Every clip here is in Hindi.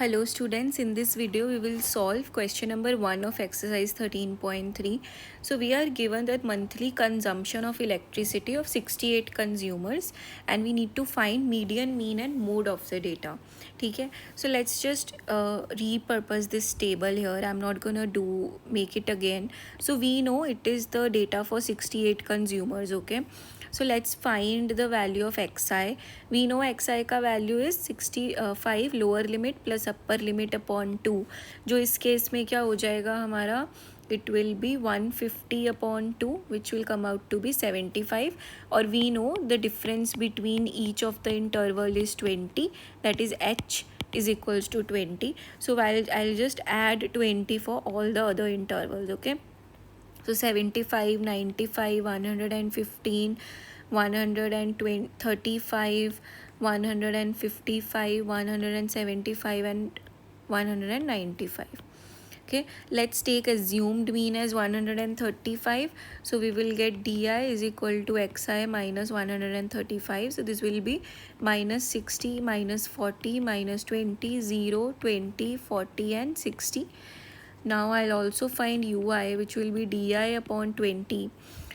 Hello students, in this video we will solve question number 1 of exercise 13.3. So we are given that monthly consumption of electricity of 68 consumers and we need to find median, mean and mode of the data. Okay, so let's just repurpose this table here. I'm not gonna make it again. So we know it is the data for 68 consumers. Okay, so let's find the value of xi. We know xi का value is 65 lower limit plus upper limit upon 2, जो इस केस में क्या हो जाएगा हमारा, it will be 150 upon 2 which will come out to be 75, और we know the difference between each of the interval is 20, that is h is equals to 20. So I'll just add 20 for all the other intervals. Okay, so 75, 95, 115, 135, 155, 175 and 195. Okay, let's take assumed mean as 135. So we will get di is equal to xi minus 135. So this will be minus 60, minus 40, minus 20, 0, 20, 40 and 60. Now I'll also find ui, which will be di upon 20.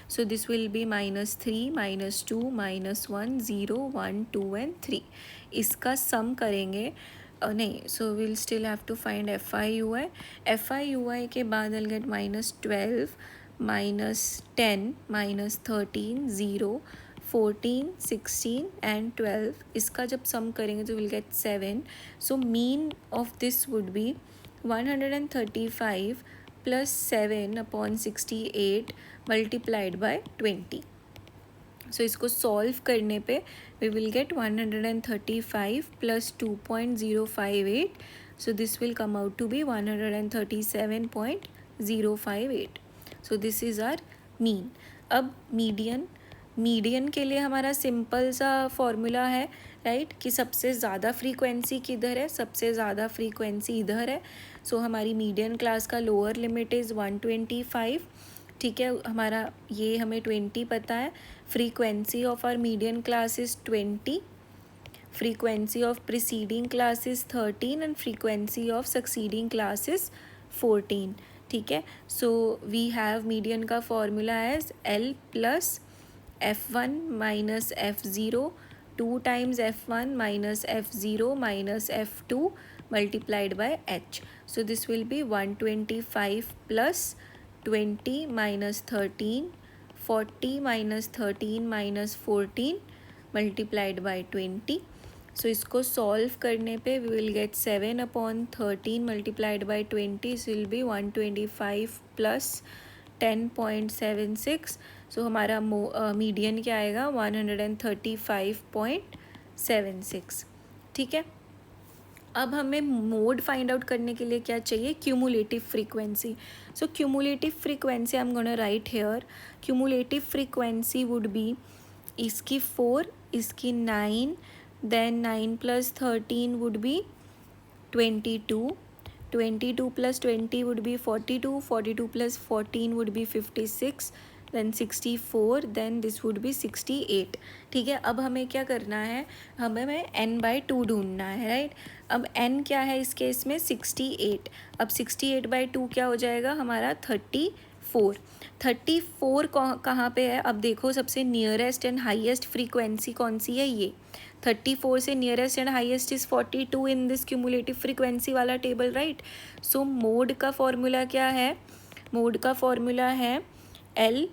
So this will be minus 3, minus 2, minus 1, 0, 1, 2 and 3. इसका sum करेंगे नहीं, so we'll still have to find FIUI. FIUI के बाद I'll get minus 12, minus 10, minus 13, 0, 14, 16 and 12. इसका जब sum करेंगे तो we'll get 7. So mean of this would be 135 plus 7 upon 68 multiplied by 20. So इसको solve करने पे we will get 135 plus 2.058. So this will come out to be 137.058. So this is our mean. अब मीडियन के लिए हमारा सिंपल सा फॉर्मूला है, राइट, कि सबसे ज़्यादा फ्रीक्वेंसी किधर है, सबसे ज़्यादा फ्रीक्वेंसी इधर है. सो हमारी मीडियन क्लास का लोअर लिमिट इज़ 125. ठीक है, हमारा ये हमें 20 पता है. Frequency of our median class is 20, frequency of preceding class is 13 and frequency of succeeding class is 14. ठीक है, सो वी हैव मीडियन का formula as L plus F1 minus F0 2 times F1 minus F0 minus F2 multiplied by H. So this will be 125 plus 20 minus 13, 40 minus 13 minus 14 multiplied by 20. So इसको solve करने पे we will get 7 upon 13 multiplied by 20. So will be 125 plus 10.76. सो हमारा मीडियन क्या आएगा 135.76. ठीक है, अब हमें मोड फाइंड आउट करने के लिए क्या चाहिए, cumulative frequency. So cumulative frequency I am gonna write here. Cumulative frequency would be इसकी 4, इसकी 9, then 9 plus 13 would be 22, 22 plus 20 would be 42, 42 plus 14 would be 56, then 64, then this would be 68. ठीक है, अब हमें क्या करना है, हमें n/2 ढूंढना है, राइट. अब n क्या है इस केस में 68. अब 68/2 क्या हो जाएगा हमारा 34. 34 कहाँ पे है, अब देखो सबसे नियरेस्ट एंड हाईएस्ट फ्रीक्वेंसी कौन सी है, ये 34 से nearest and highest is 42 in this cumulative frequency वाला टेबल, राइट. सो मोड का फॉर्मूला क्या है, मोड का फॉर्मूला है L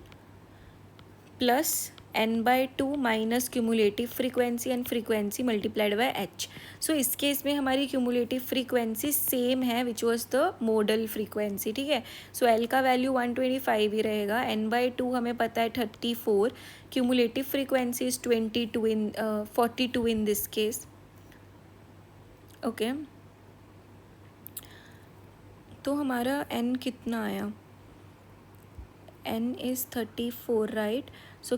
plus n/2 minus cumulative frequency and frequency multiplied by h. सो इस केस में हमारी क्यूमुलेटिव फ्रीक्वेंसी सेम है which was the model frequency. ठीक है, सो L का वैल्यू 125 ही रहेगा, n/2 हमें पता है 34, cumulative frequency is 42 in this case. Okay, तो हमारा n कितना आया, n इज़ 34, राइट. सो